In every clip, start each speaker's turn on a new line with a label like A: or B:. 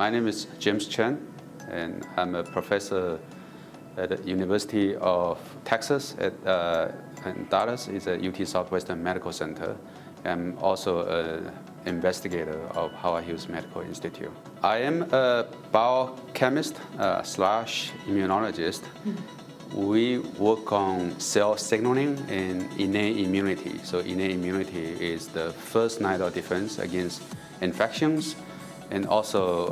A: My name is James Chen, and I'm a professor at the University of Texas in Dallas. It's a UT Southwestern Medical Center. I'm also an investigator of Howard Hughes Medical Institute. I am a biochemist slash immunologist. We work on cell signaling and innate immunity. So innate immunity is the first line of defense against infections and also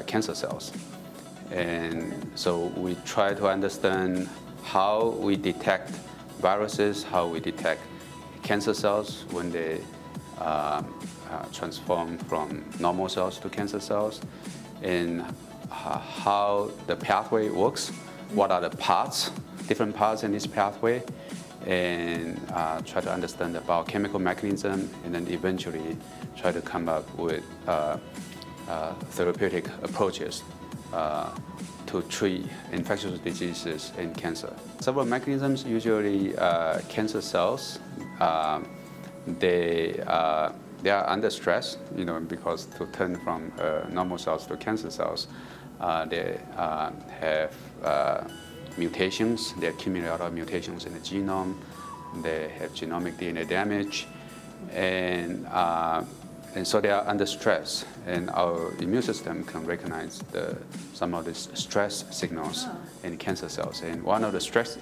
A: cancer cells. And so we try to understand how we detect viruses, how we detect cancer cells when they transform from normal cells to cancer cells, and how the pathway works, what are the parts, different parts in this pathway, and try to understand the biochemical mechanism, and then eventually try to come up with therapeutic approaches to treat infectious diseases and cancer. Several mechanisms, usually cancer cells, they are under stress, because to turn from normal cells to cancer cells, they have mutations. They accumulate a lot of mutations in the genome. They have genomic DNA damage, and so they are under stress. And our immune system can recognize some of these stress signals in cancer cells. And one of the stress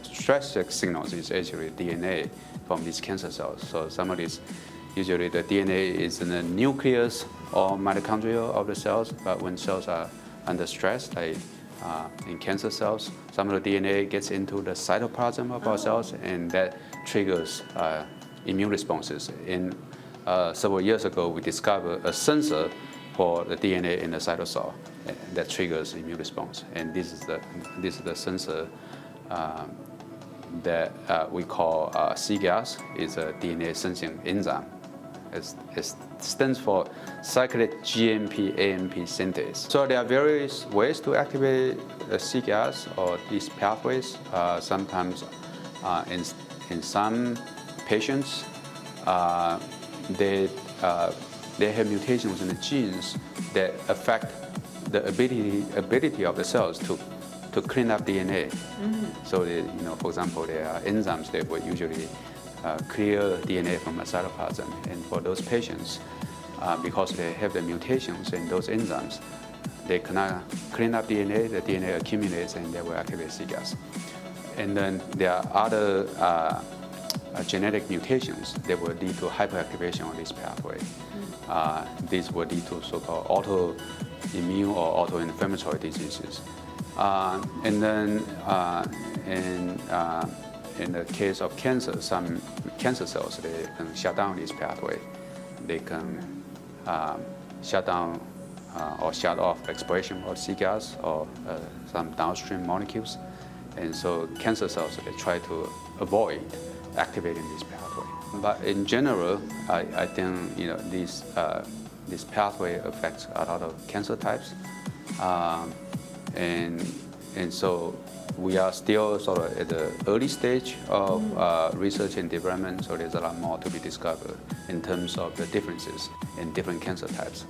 A: signals is actually DNA from these cancer cells. So some of these, usually the DNA is in the nucleus or mitochondria of the cells, but when cells are under stress, like in cancer cells, some of the DNA gets into the cytoplasm of our cells, and that triggers immune responses. Several years ago, we discovered a sensor for the DNA in the cytosol that triggers immune response. And this is the sensor that we call cGAS. It's a DNA sensing enzyme. It stands for cyclic GMP-AMP synthase. So there are various ways to activate cGAS or these pathways. Sometimes in some patients, they have mutations in the genes that affect the ability of the cells to clean up DNA. Mm-hmm. So, for example, there are enzymes that would usually clear DNA from the cytoplasm. And for those patients, because they have the mutations in those enzymes, they cannot clean up DNA, the DNA accumulates, and they will activate cGAS. And then there are other genetic mutations that will lead to hyperactivation of this pathway. These will lead to so-called autoimmune or autoinflammatory diseases. And then in the case of cancer, some cancer cells, they can shut down this pathway. They can shut down or shut off expression of cGAS or some downstream molecules. And so cancer cells, they try to avoid activating this pathway. But in general, I think this pathway affects a lot of cancer types, and so we are still sort of at the early stage of research and development. So there's a lot more to be discovered in terms of the differences in different cancer types.